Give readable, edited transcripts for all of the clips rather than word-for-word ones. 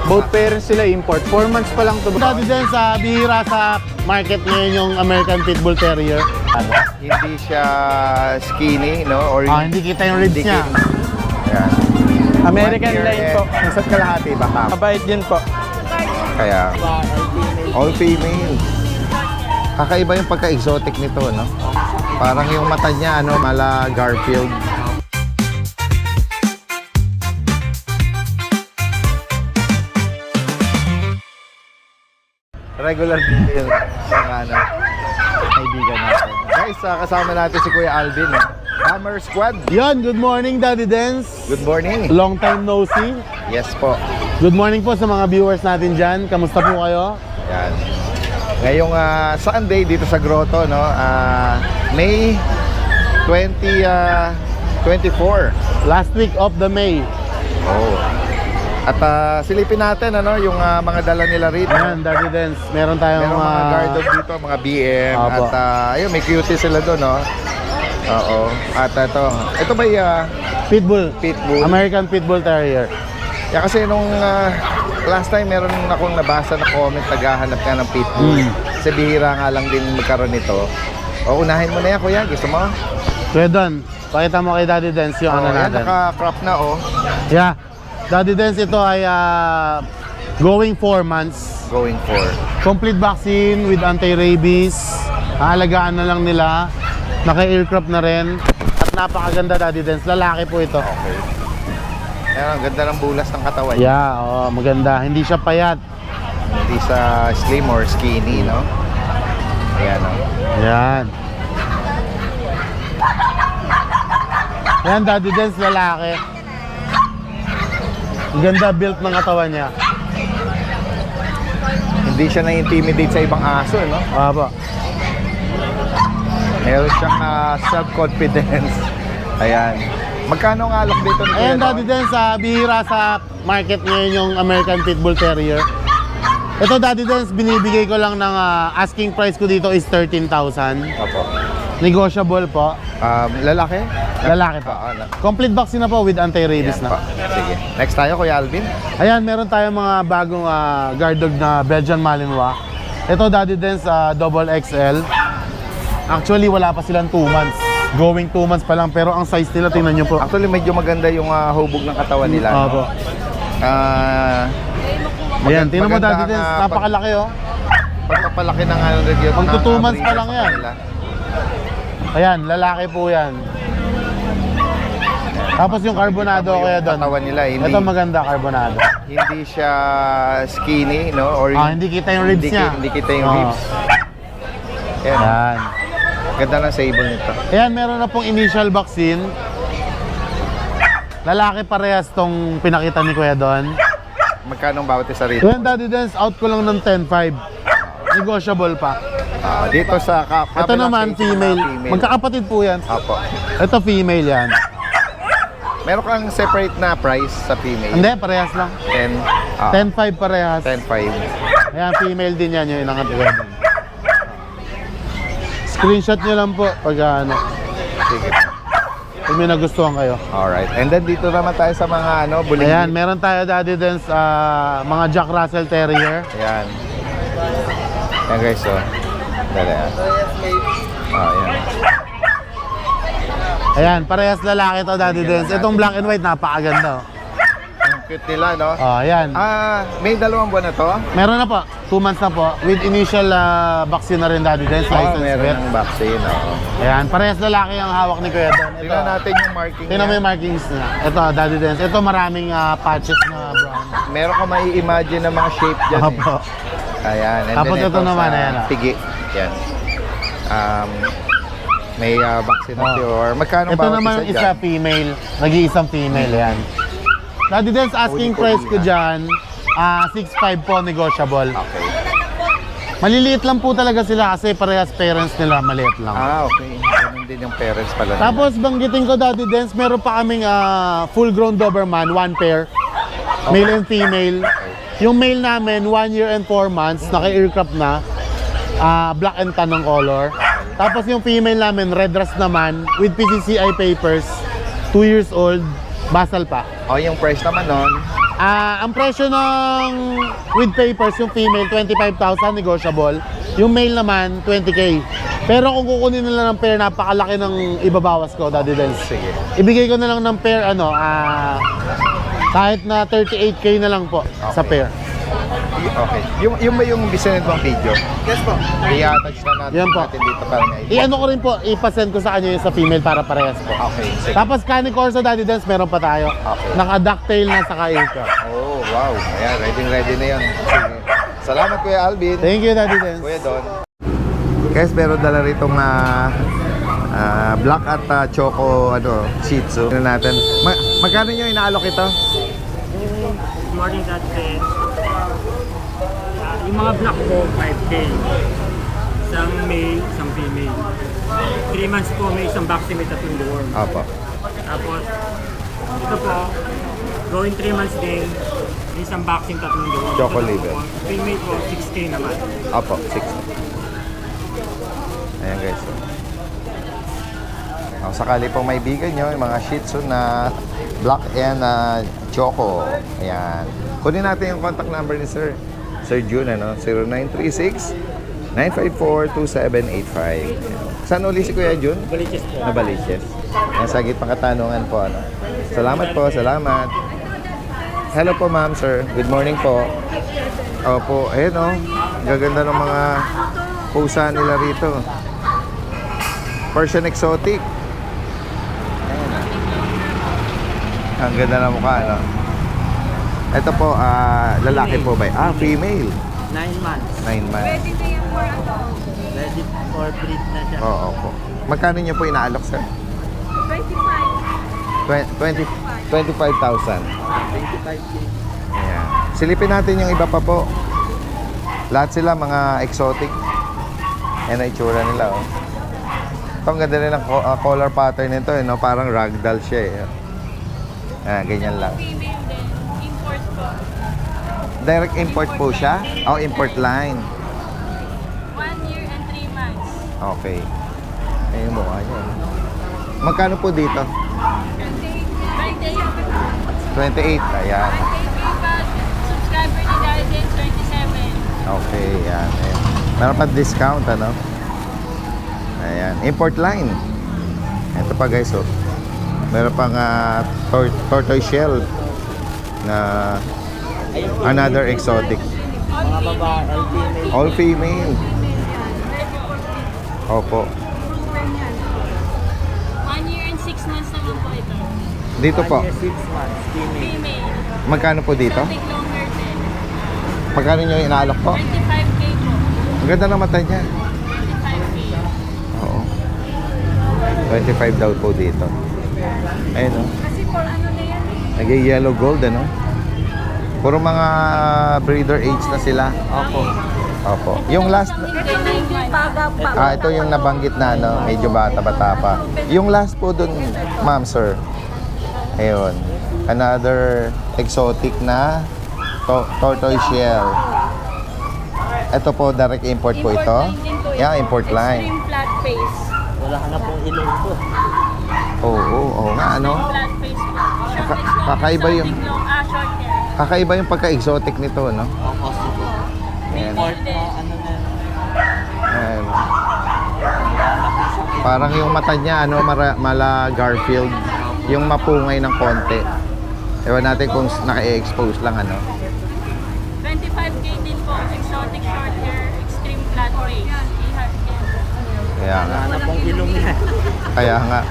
Both parents sila import. 4 months pa lang to. Dati din sa bihira sa market ngayon yung American Pitbull Terrier. Hindi siya skinny, no? Or Hindi kita yung ribs hindi niya. Yan. American 1 year line po. and isa't kalahati baka. Mabait din po. Kaya all female. Kakaiba yung pagka-exotic nito, no? Parang yung mata niya, ano, mala Garfield. Regular video ng ano, kaibigan natin. Guys, kasama natin si Kuya Alvin, eh. Hammer Squad. Yon, good morning Daddy Dance. Good morning. Long time no see. Yes po. Good morning po sa mga viewers natin dyan. Kamusta po kayo? Yan. Ngayong Sunday dito sa Grotto, no? May 24. Last week of the May. Oh. At silipin natin ano yung mga dala nila rito. Ayan, Daddy Dance. Meron tayong Merong mga guard dog dito, mga BM. Opo. At ayun, may cutie sila doon, no? Oo. At ito ba yung Pitbull. Pitbull? American Pitbull Terrier. Yeah, kasi nung last time meron akong nabasa na comment, naghahanap ka ng Pitbull. Kasi bihira nga lang din magkaroon nito. O, unahin mo na yan, kuya. Gusto mo? Kuya Don, pakita mo kay Daddy Dance yung ano Yan, natin. naka-crop na, oh. Yeah. Daddy Dance ito ay going 4 months. Going for. Complete vaccine with anti-rabies. Aalagaan na lang nila. Naka-aircraft na rin. At napakaganda Daddy Dance. Lalaki po ito. Okay. Ayan, ang ganda ng bulas ng katawan. Yeah, maganda. Hindi siya payat. Hindi sa slim or skinny, no? Ayan, oh. Yan. Yan, Daddy Dance, lalaki. Ganda built ng katawan niya. Hindi siya na-intimidate sa ibang aso, no? Aba. Meron siyang self-confidence. Ayan. Magkano ang alok dito? Ayan, Daddy Dance, bihira sa market ngayon yung American Pitbull Terrier. Ito, Daddy Dance, binibigay ko lang ng asking price ko dito is 13,000. Opo. Negotiable po. Lalaki? Lalaki po. Complete vaccine na po with anti-rabies Ayan na. po. Sige. Next tayo, Kuya Alvin. Ayan, meron tayong mga bagong guard dog na Belgian Malinois. Ito, Daddy Dance, double XL. Actually, wala pa silang 2 months. Going 2 months pa lang, pero ang size nila, tingnan nyo po. Actually, medyo maganda yung hubog ng katawan nila. Opo. No? Ayan, tingnan mo Daddy maganda Dance, ang, napakalaki oh. Pagpapalaki ng review. Magto 2 months pa lang yan. Ayan, lalaki po yan. Tapos yung carbonado kaya doon. Katawan nila, hindi, Ito maganda, carbonado. hindi siya skinny, no? Or Hindi kita yung ribs niya. Hindi kita yung ribs. Ayan. Ayan. Ganda ng sable nito. Ayan, meron na pong initial vaccine. Lalaki parehas tong pinakita ni Kuya Don. Magkano ang bawat isa rito? Ayan, Daddy Dance, out ko lang ng 10.5. Negotiable pa. Dito sa Ito naman, female. Magkakapatid po yan. Apo. Ito, female yan. Meron kang separate na price sa female? Hindi, parehas lang. 10. 10.5 parehas. 10.5. Ayan, female din yan yung inangat ko. Screenshot nyo lang po pag ano, Sige. kung may nagustuhan kayo. Alright. And then dito naman tayo sa mga buling. Ayan, meron tayo Daddy Dance, mga Jack Russell Terrier. Ayan. Ayan guys, oh. Dali, ayan. Ayan, parehas lalaki to Daddy Dance. Itong black and white, napakaganda. Ang cute nila, no? Ayan. May 2 buwan na to? Meron na po, 2 months na po. With initial vaccine na rin Daddy Dance, license meron vet. ng vaccine, Ayan, parehas lalaki ang hawak ni Kuya Don. Tingnan natin yung marking Tingnan mo yung markings na. Ito, Daddy Dance. Ito maraming patches na brown. Meron ka mai-imagine na mga shape dyan. Opo. Ayan. And Tapos then ito naman, sa ayan, Pigi. Yan. May vaccine na pure. Magkano Ito bawat naman isa isa dyan? female. Nag-iisang female yan. Daddy Dance, asking Uli-uli price ko dyan, 6.5 po, negotiable. Okay. Maliliit lang po talaga sila kasi parehas parents nila, maliit lang. Okay. Ganun din yung parents pala. Tapos banggitin ko Daddy Dance, meron pa kaming full grown Doberman, 1 pair. Male and female. Yung male namin, 1 year and 4 months, naka-aircraft na. Black and tan ng color. Tapos yung female namin, red rust naman, with PCCI papers, 2 years old, basal pa. yung price naman nun, Ang presyo ng with papers, yung female, 25,000 negotiable. Yung male naman, 20K. Pero kung kukunin nila ng pair, napakalaki ng ibabawas ko, Daddy Dens. Sige. Ibigay ko na lang ng pair, kahit na 38K na lang po sa pair. Okay. Yung ba yung bisanid mong video? Yes po. I-attach na natin, Yan po. natin dito para nga I-ano ko rin po, ipasend ko sa kanya yung sa female para parehas po. Okay, sige. Tapos Cane Corso, Daddy Dens, meron pa tayo. Okay. Naka-ducktail na sa ka. Oh, wow. Ayan, ready na yan. Sige. Salamat, Kuya Alvin. Thank you, Daddy Dens. Kuya Don. Guys, meron dala rito black at choco Shih Tzu. Tignan natin. Magkano nyo inaalok ito? Good morning, Dad Ted. Yung mga black po, 5K. Isang male, isang female. 3 months po, may isang vaccine, may tatlong deworm. Opo. Tapos, ito po, going 3 months din, may isang vaccine, tatlong deworm. Choco liver. Female po, 6K naman. Opo, 6. Ayan guys. Sakali pong may bigan nyo, yung mga Shih Tzu na black and choco. Ayan. Kunin natin yung contact number ni Sir June, 0936-954-2785. Saan uli si Kuya June? Baliches po. Na Baliches. Ang sagit pang katanungan po. Salamat po, salamat. Hello po ma'am, sir. Good morning po. Opo, ayun gaganda ng mga pusa nila rito. Persian exotic. Ayan Ang ganda ng mukha, Ito po, lalaki po ba? Female. 9 months. 9 months. Ready for breed na siya. Oo po. Magkano niyo po inaalok, sir? 25,000. 25K. Ayan. Silipin natin yung iba pa po. Lahat sila mga exotic. Ayan ang itsura nila, Ito, ang ganda rin ang color pattern nito, Parang ragdoll siya, ganyan lang. Female din, import po. Direct import po siya? Import line. 1 year and 3 months. Okay. Ayun mo, ayan. Magkano po dito? 28. Ayan. 28 pag subscriber ni Guardian 27. Okay, ayan. Meron pa discount, Ayan. Import line. Ito pa, guys, Meron pang tortoise shell na another exotic. Mga babae, female. All female. Opo. 1 year and 6 months naman po ito. Dito po. 1 year, 6 months, female. Female. Magkano po dito? Exotic long hair din. Magkano nyo inaalok po? 25K po. Ang ganda ng mata niya. 25K. Oo. 25 daw po dito. Ayun, Kasi for ano na yan Nag-yellow gold, Puro mga breeder age na sila. Opo. Opo. Yung last, ito yung nabanggit na, medyo bata-bata pa. Yung last po dun, ma'am, sir. Ayun. Another exotic na tortoise shell. Ito po, direct import po ito. line din po Yeah, ito. import line. Extreme flat face. Wala ka na pong ilong po. Oo nga, Flat face po. Short legs long, kakaiba yung- exotic long, short hair. Kakaiba yung pagka-exotic nito, Opo, sige. Ayan. Import na, ano na. Ayan. Parang yung mata niya, mala Garfield. Yung mapungay ng konti. Ewan natin kung naka-expose lang, 25K din po. Exotic short hair, extreme flat face. Kaya nga. Wala na pong ilong yan. Kaya nga.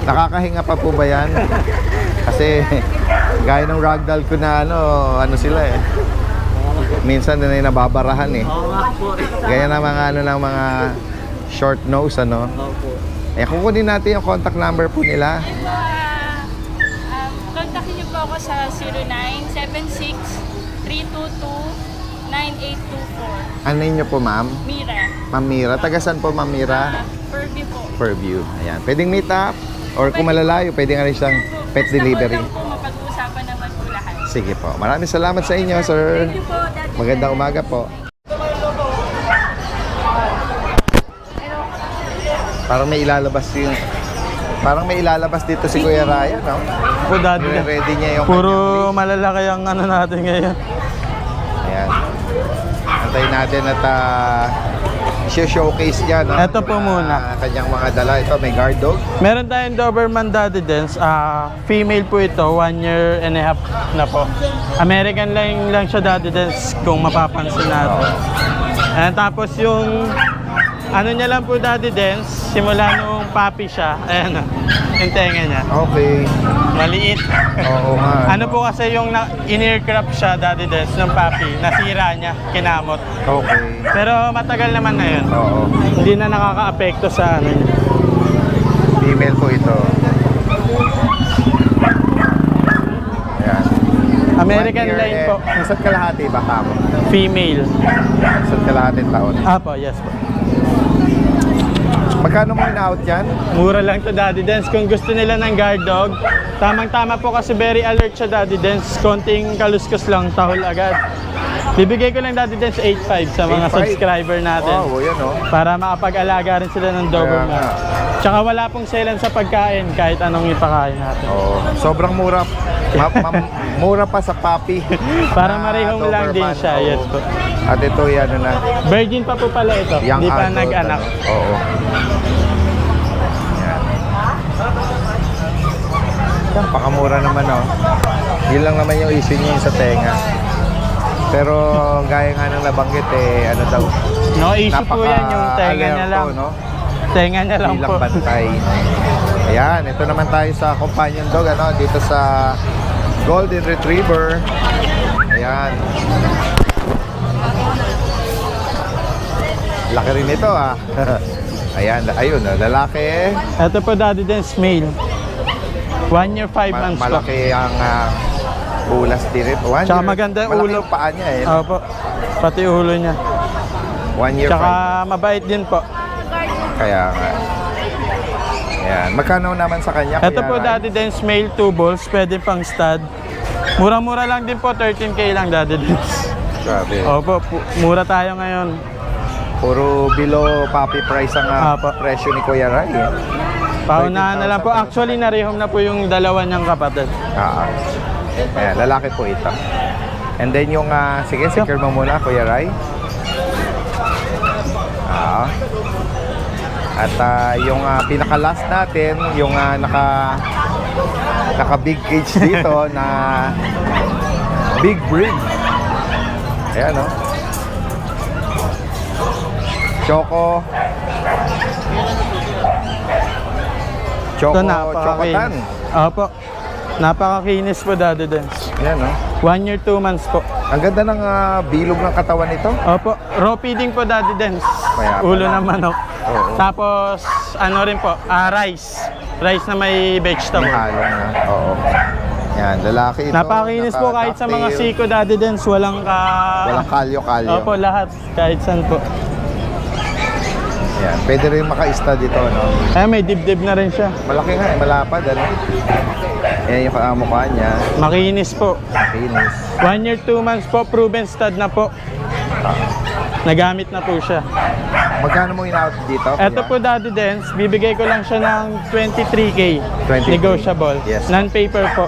Nakakahinga pa po ba yan? Kasi gaya ng ragdoll ko na ano sila minsan na nababarahan Oo nga po. Gaya ng mga short nose Opo. kukunin natin yung contact number po nila. Kontakin niyo po ako sa 0976-322-9824. Ano niyo po, ma'am? Mira. Ma'am Mira. Taga saan po, Ma'am Mira? Furby po. Fairview. Ayan. Pwedeng meet up or kung malalayo, pwedeng rin siyang pet Basta delivery. huwag lang po mapag-uusapan naman po lahat. Sige po. Maraming salamat sa inyo, sir. Thank you po, Daddy. Magandang umaga po. Parang may ilalabas yung Parang may ilalabas dito si Kuya Ryan, no? Po Daddy Dens. Ready niya yung Puro malalaki ang ano natin ngayon. Ayan. Antayin natin at showcase niya, no? Ito po muna. Kanyang mga dala. Ito, may guard dog. Meron tayong Doberman Daddy Dens. Female po ito, 1 year and a half na po. American lang siya Daddy Dens kung mapapansin natin. And tapos yung ano niya lang po Daddy Dens, simula nung puppy siya, ayan yung tenga niya. Okay. Maliit. Oo nga. Ano po kasi yung in-earcraft siya Daddy Dens nung puppy, nasira niya, kinamot. Okay. Pero matagal naman na yun. Oo. Hindi na nakaka-apekto sa ano niya. Female po ito. Ayan. American 1 year line po. Isa't kalahati baka mo. Female. Isa't kalahati taon. Apo, yes po. Magkano mo in-out yan? Mura lang to Daddy Dens. Kung gusto nila ng guard dog, tamang-tama po kasi very alert siya Daddy Dens. Konting kaluskos lang, tahol agad. Bibigay ko lang Daddy Dens 8.5 sa mga 8.5? subscriber natin. Wow, yan oh. Para makapag-alaga rin sila ng Doberman. Kaya nga. Tsaka wala pong selan sa pagkain kahit anong ipakain natin. Oo. Sobrang mura. Mura pa sa puppy. Para na marihong lang din Doberman. siya, Oo. yes po. At ito yan na. Virgin pa po pala ito, Young hindi pa adult, nag-anak. ano? Oo. Yan. Yan, pakamura naman oh. Yun lang naman yung issue niya sa tenga. Pero gaya nga ng nabanggit ano daw. No issue po yan, yung tenga niya lang. No? Tenga niya lang Bilang po. bantay. Ayan, ito naman tayo sa companion dog dito sa Golden Retriever. Ayan. Laki rin ito Ayan, ayun, lalaki. Ito po Daddy Dens male. 1 year 5 months po. Malaki ang ulas din ito. Tsaka maganda yung malaki ulo. yung paa niya Opo, pati ulo niya. 1 year Tsaka 5. mabait din po. Kaya nga. Ayan, magkano naman sa kanya? Ito Kuya po Ray? Daddy Dens male 2 balls, pwede pang stud. Mura-mura lang din po, 13K lang Daddy Dens. Grabe. Opo, mura tayo ngayon. Puro below puppy price ang Apa. presyo ni Kuya Ray. Paunahan na lang po. Actually, narehom na po yung dalawa niyang kapatid. Ayan, lalaki po ito. And then yung, sige, secure mo muna, Kuya Ray. At yung pinaka-last natin, yung naka big cage dito na big breed. Ayan, no? Choco. Ito, napakakinis. Chocotan. Opo. Napakakinis po Daddy Dens. Ayan, no? 1 year 2 months po. Ang ganda ng bilog ng katawan nito. Opo. Raw feeding po Daddy Dens. Kaya pala. Ulo ng manok. Oo. Tapos, ano rin po, rice. Rice na may vegetable. May halong na. Oo. Yan, lalaki ito. Napakakinis po kahit sa mga siko Daddy Dens. Walang Walang kalyo-kalyo. Opo, lahat. Kahit saan po. Yan, pwede rin maka-ista dito, no? May dibdib na rin siya. Malaki nga, malapad, ano? Yan yung mukha niya. Makinis po. Kinis. 1 year 2 months po, proven stud na po. Nagamit na po siya. Magkano mo in-out dito? Ito kuya? po Daddy Dens, bibigay ko lang siya ng 23K. 23. Negotiable. Yes. Non-paper po.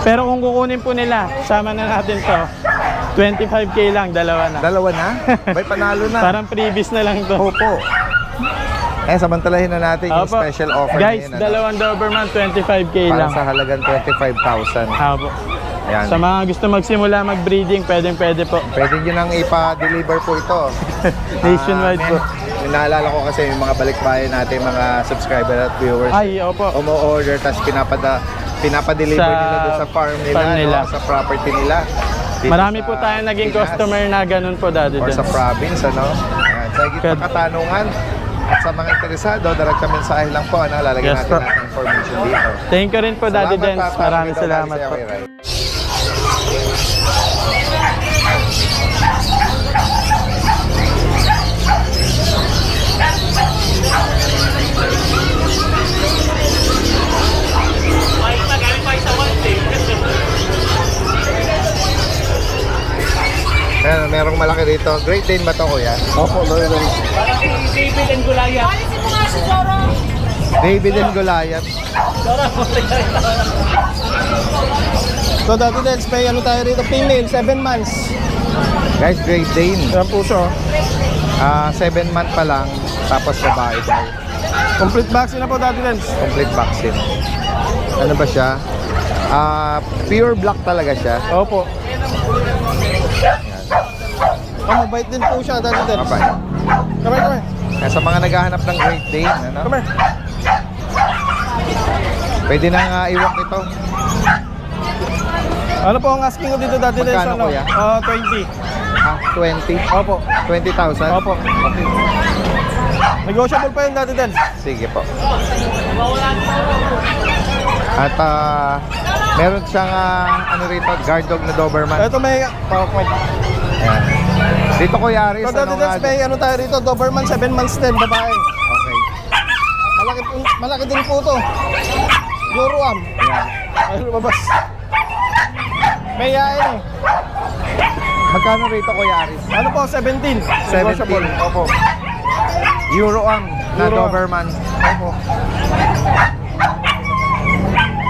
Pero kung kukunin po nila, sama na natin to. 25K lang, dalawa na. Dalawa na? May panalo na. Parang previous na lang to. Opo. Samantalahin na natin yung Opo. special offer Guys, ngayon, ano? dalawang Doberman, 25K Para lang. sa halagang 25,000. Opo. Yan. Sa mga gusto magsimula mag-breeding, pwede po. Pwede nyo nang ipa-deliver po ito. Nationwide po. Naalala ko kasi yung mga balikbayan natin, mga subscriber at viewers. Ay, opo. Umo-order, tapos pinapa-deliver Sa nila doon sa farm nila, farm nila. No? Sa property nila. Dito Marami sa po tayo naging Pinas customer na ganun po Daddy or Dens. sa province, ano? Ayan, sa higit Good. na katanungan at sa mga interesado, direct mensahe lang po, ano? Lalagyan Yes, natin po. natin information dito. Thank you rin po Daddy Salamat, Dens. Papa. Maraming Magandang salamat umaga po. sa'yo, Ray. Ayan, merong malaki dito. Great Dane ba ito, kuya? Opo, Lord. Policy mo nga si Zoro. David and Goliath. So dati Dens, may ano tayo rito, female, 7 months. Guys, Great Dane. Yan puso. 7 month pa lang, tapos babae daw. Complete vaccine na po dati Dens. Complete vaccine. Ano ba siya? Pure black talaga siya. Opo. Oh, mabait din po siya dati Dens. Mabait. Come here. Kaya sa mga naghahanap ng Great Dane, ano? Come here. Pwede na nga iwak ito. Ano po ang asking ko dito dati Dens? Magkano, Ano? kuya? 20. 20? Opo. 20,000? Opo. Okay. Negotiable pa yun dati Dens. Sige po. At meron siyang ano rito, guard dog na Doberman. Ito may PowerPoint. Ayan. Dito Kuya Aris, So dati ano Dens, nga? may ano tayo rito, Doberman 7 months din, babae. Okay. Malaki din po to. Euroam. Ayan. Ay, lumabas. May yain eh. Magkano rito Kuya Aris? Ano po, 17. 17. Negotiable. Opo. Euroam na Euroam. Doberman. Opo.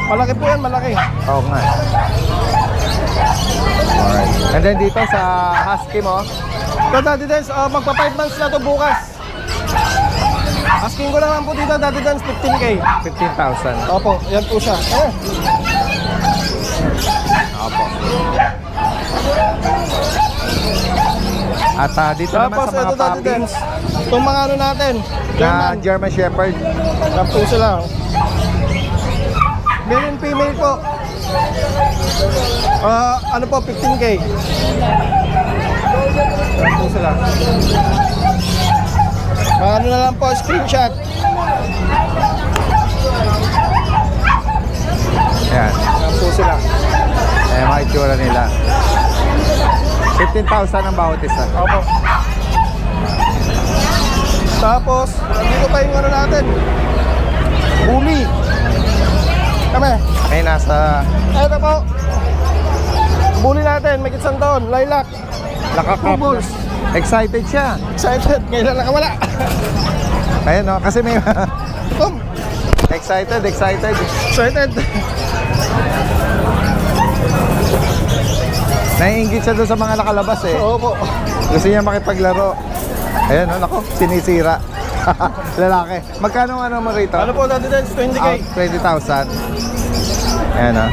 Malaki po yan, malaki. Oo nga. Alright. And then dito sa husky mo, So dati Dens, magpa 5 months na to bukas. Asking ko lang po dito dati Dens, 15K. 15,000. Opo, yan po siya. Opo. At dito naman Tapos sa mga ito dati puppies Dens, itong mga ano natin, na German. German Shepherd. Yan po sila. Male and female po. Ano po, 15K. Yan po sila. Ano na lang po, screenshot. Ayan. Yan po sila. Ayan mga itsura nila. 15,000 ang bawat isa. Opo. Tapos, dito pa yung ano natin. Bully. Kami. May nasa Ito po. Bully natin, may kitsang taon. Lilac. nakakap. Balls. Excited siya. Excited. Ngayon lang nakawala. Ayan no, kasi may Tom. excited. Excited. Naiingit siya doon sa mga nakalabas eh. Opo. Gusto niya makipaglaro. Ayan no, nako, sinisira. Lalaki. Magkano ano mo rito? Ano po dati Dens? 20K. 20,000. Ayan no.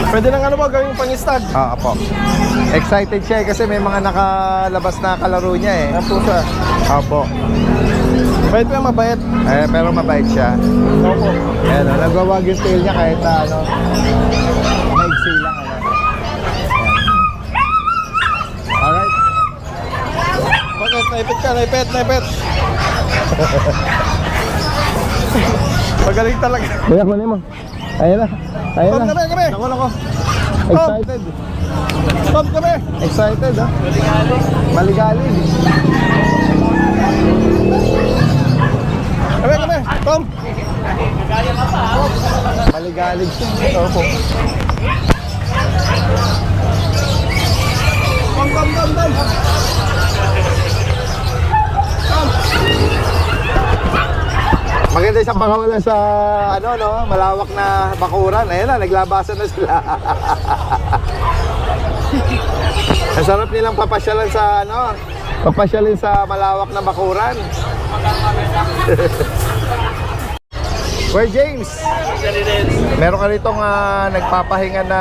Pwede nang ano ba gawing pang-stud. Opo. Excited siya eh, kasi may mga nakalabas na kalaro niya eh. Yan po siya. Opo. Mabait po yan, mabait. Pero mabait siya. Opo. Ayan no, nagwawag yung tail niya kahit ano. Maigsi lang ano. Ayan. Alright. Bakit? Naipit ka, naipit. Magaling talaga. Kuya, kunin mo. Ayan na. Ayan Tom, kami. Nako. Tom. Excited. Tom, kami. Excited ha? Maligalig. Kami. Tom. Maligalig siya. Opo. Tom. Maganda siyang pangawalan sa ano no, malawak na bakuran. Ayun na, naglabasan na sila. Ang sarap nilang papasyalan sa ano, papasyalin sa malawak na bakuran. Kuya James, meron ka ritong nagpapahinga na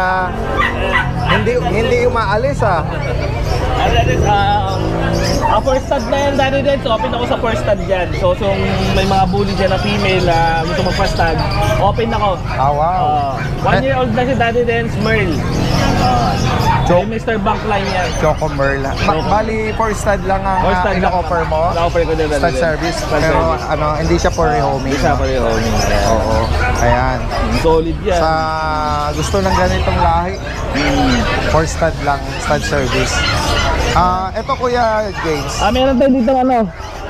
hindi umaalis ah. First stud na yan, Daddy Dens. So, open ako sa first stud dyan. So, may mga bully dyan na female gusto mag-first stud, open ako. Ah, wow. 1 year old na si Daddy Dens, Merl. Choco- Mr. Bankline yan. Choco Merl. Bali, for stud lang ang First stud lang. ina-offer mo. Na-offer ko din, Daddy Stud Dens. service. Stud Pero service. ano, hindi siya for rehoming. Hindi siya pa rin homing. Oo. Ayan. Solid yan. Sa gusto ng ganitong lahi, for stud lang, stud service. Ito Kuya James. Meron tayo dito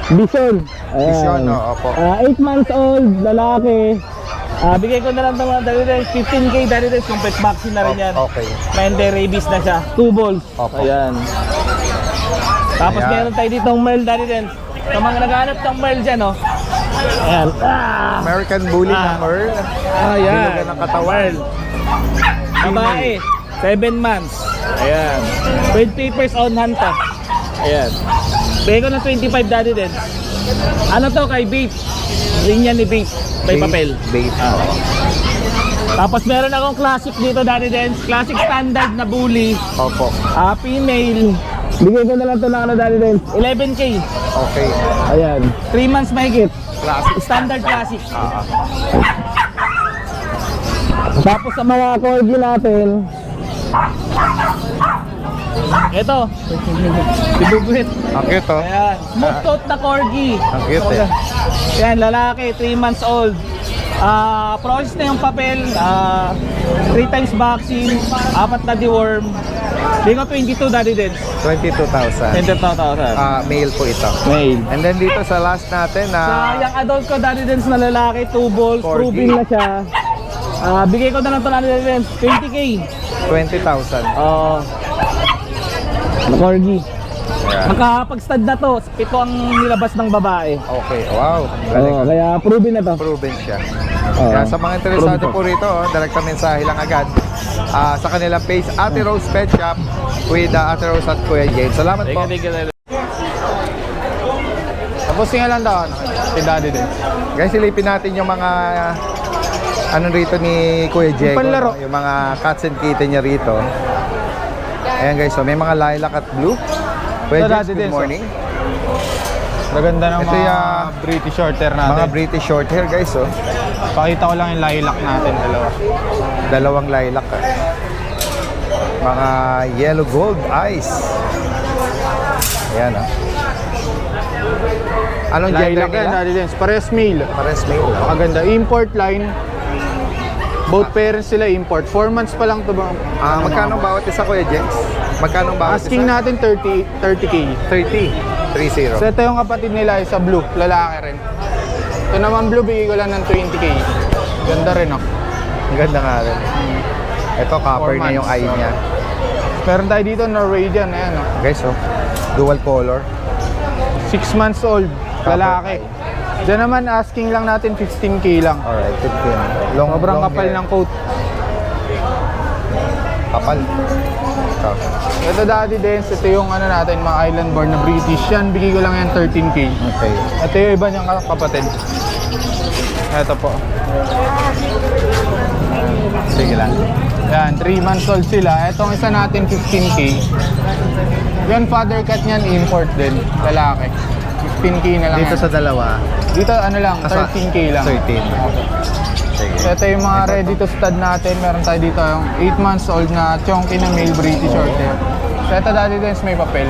Bison. Vision, no? Opo. 8 months old, lalaki. Bigay ko na lang ng mga Daddy Dens, 15K Daddy Dens, complete vaccine na rin yan. Okay. May rabies na siya. 2 balls. Opo. Ayan. Tapos Ayan. meron tayo ditong Merl Daddy Dens. Sa mga naghahanap ng Merl dyan, Ayan. Ah! American Bully na Merl. Ayan. Bilugan ng katawan. Babae, 7 months. Ayan. With papers on hand to. Ayan. Bigay ko ng 25 Daddy Dens. Ano to kay Bape? Linya ni Bape. May papel. Bait. Tapos meron akong classic dito Daddy Dens. Classic standard na bully. Opo. Female. Bigay ko na lang to ng ano Daddy Dens. 11K. Okay. Ayan. 3 months mahigit. Classic. Standard classic. Tapos sa mga corgi natin, ito, sibubuhit. Ang cute, oh. Ayan, smooth coat na corgi. Ang cute, eh. Ayan, lalaki, 3 months old. Process na yung papel, 3 times vaccine, 4 na deworm. Bigay ko 22 Daddy Dens. 22,000. 22,000. Male po ito. Male. And then dito sa last natin Sa young adult ko Daddy Dens na lalaki, 2 balls, Corgi. proving na siya. Bigay ko na lang ito Daddy Dens, 20K. 20,000. Corgi. Ayan. Makakapag-stud na to, 7 ang nilabas ng babae. Okay, wow. Galing. Kaya proven na to. Proven siya. Oo. Kaya sa mga interesado Proven po rito, direkta mensahe lang agad sa kanilang page, Ate Rose Pet Shop with Ate Rose at Kuya Jade. Salamat po. Tapos nga lang daw, si Daddy din. Guys, silipin natin yung mga ano rito ni Kuya Jade. panlaro. Yung mga cats and kitten niya rito. Ayan guys, so may mga lilac at blue. Kuya Ito, Jade, Daddy good din, so. morning. Maganda ng Ito mga yung British short hair natin. Mga British short hair guys, oh. Pakita ko lang yung lilac natin, dalawa. Dalawang lilac. Mga yellow gold eyes. Ayan, oh. Anong gender Lilac yan, nila? Daddy Dens. Parehas male. Pares male, oh. Makaganda. Import line. Both parents sila import. 4 months pa lang to ba? Magkano bawat isa, Kuya Jens? Magkano bawat Asking isa? natin 30K. 30. So ito yung kapatid nila, isa blue, lalaki rin. Ito naman blue, bigay ko lang ng 20K. Ganda rin, oh. Ang ganda nga rin. Ito, copper 4 na yung months, eye niya. Meron tayo dito, Norwegian, ayan, oh. Guys, oh. Dual color. 6 months old, Copper lalaki. Diyan naman, asking lang natin 15K lang. Alright, 15. Sobrang kapal ng coat. Kapal. Ito. Ito Daddy Dens, ito yung ano natin, mga island born na British. Yan, bigay ko lang yan 13K. Okay. Ito yung iba niyang kapatid. Ito po. Sige lang. Yan, 3 months old sila. Itong isa natin 15K. Yan, father cat niyan, import din, lalaki. 15K na lang Dito yan. sa dalawa. Dito ano lang, 13K lang. 13. Sige. So, ito yung mga ready to stud natin. Meron tayo dito yung 8 months old na chonky na male British short hair. So ito Daddy Dens may papel.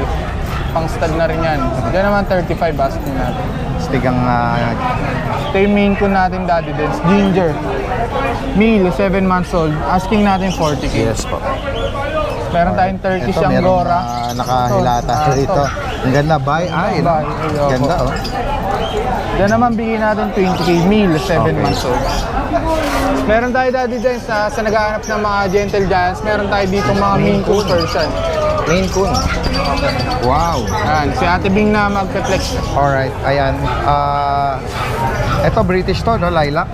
Pang stud na rin yan. Diyan naman 35 asking natin. Stigang Ito yung main ko natin Daddy Dens, Ginger. Male, 7 months old. Asking natin 40K. yes po. Meron tayong Turkish Ito, merong Angora. nakahilata Ito. rito. Ang ganda, by eye, no? By eye, opo. Ganda, oh. Diyan naman bigyan natin 20K. Male, 7 Okay. months old. Meron tayo Daddy Dens sa naghahanap ng mga gentle giants. Meron tayo dito mga Maine Coon Persian. Maine Coon. Wow. Yan, si Ate Bing na magpe-flex. Alright, ayan. Ito British to, no? Lilac.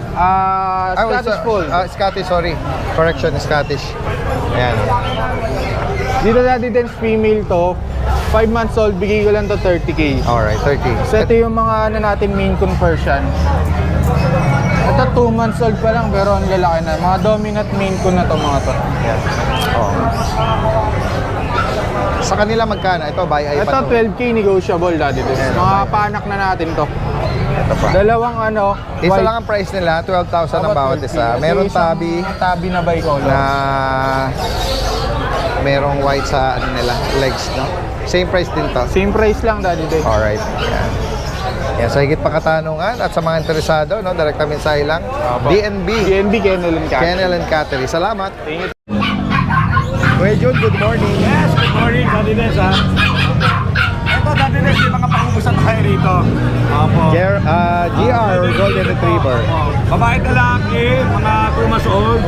Scottish Fold. Scottish, sorry. Correction, Scottish. Ayan. Dito Daddy Dens female to. 5 months old, bigay ko lang to 30K. Alright, 30. So ito yung mga ano natin Maine Coon Persian. Ito 2 months old pa lang pero ang lalaki na. Mga dominant Maine Coon na to mga to. Ayan. Oh. Sa kanila magkano? Ito, by eye Ito pa to. 12K negotiable Daddy Dens. Ayan, Mga bye. panak na natin to. Ito pa. Dalawang ano, Isa white. lang ang price nila, 12,000 ang bawat isa. Ito Meron isang tabi tabi na bicolor. na merong white sa ano nila, legs, no? Same price din to. Same price lang Daddy Dens. Alright. Yan. Yan, sa higit pa katanungan at sa mga interesado, no, direkta mensahe lang. DNB, DNB Kennel and Cat. Kennel and Cattery. Salamat. Thank you. Kuya Jun, good morning. Yes, good morning, Daddy Dens, ha? Ito, ito, dati na yung mga pangubusan tayo rito. Opo. GR or Golden Retriever. Babae at lalaki, mga 2 months old.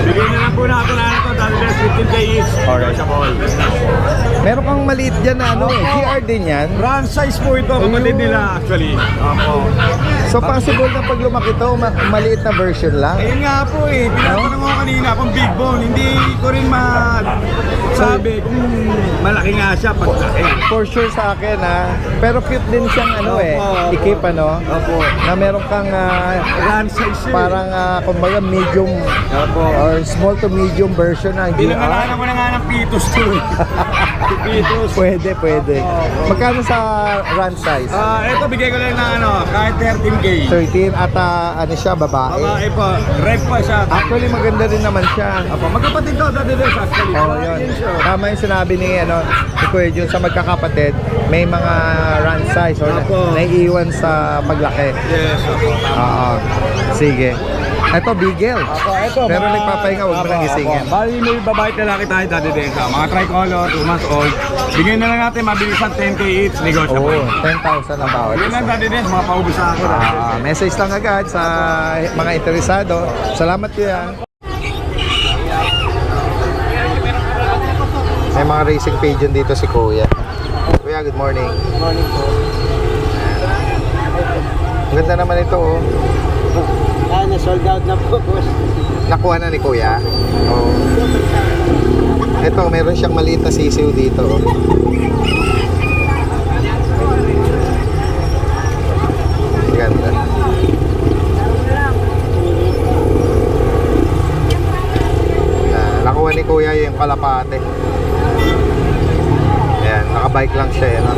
Bigyan na lang po natin na ito, dati na 15 days. Alright. Meron kang maliit dyan na ano eh, GR din yan. Brand size po ito, kapatid nila actually. Opo. So possible na pag lumaki to, maliit na version lang. Ayun nga po eh, tinatanong ko kanina kung big bone, hindi ko rin sabi kung malaki nga siya pag laki. For sure sa akin ha. Pero cute din siyang ano eh, Opo. ikip ano. Opo. Na meron kang Brand size eh. parang kumbaga medium Opo. or small to medium version ng GR. Pinangalanan ko na nga ng Pitos to eh. Pitos. Pwede. Magkano sa run size? Ito bigay ko lang ng ano, kahit 13K. 13 at ano siya, babae. Babae po, rep pa siya. Actually maganda rin naman siya. Opo, magkapatid to, dati din actually. Oh, yun. Tama yung sinabi ni Kuya Jun, sa magkakapatid, may mga run size or Opo. naiiwan sa paglaki. Yes, opo. Oo. Sige. Ito, Beagle. Ito, Pero nagpapahinga, huwag mo nang gisingin. Bali may babae at lalaki tayo dati din. Mga tricolor, 2 months old. Bigyan na lang natin, mabilisan 10K each, Oo, negotiable. 10,000 ang bawat Yun lang isa. dati din, mga paubos sa akin. Message lang agad sa mga interesado. Salamat kuya. May mga racing pigeon dito si Kuya. Kuya, good morning. Morning po. Ang ganda naman ito oh. Sold out na po, boss. Nakuha na ni Kuya. Oh. Ito, meron siyang maliit na sisiw dito. Oh. Ganda. Nakuha ni Kuya yung kalapate. Ayan, nakabike lang siya eh, no?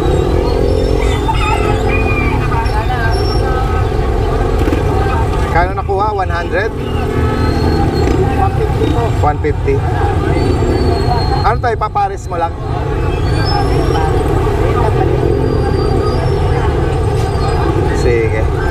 Kano nakuha? 100? 150. Ano to, ipaparis mo lang? Sige.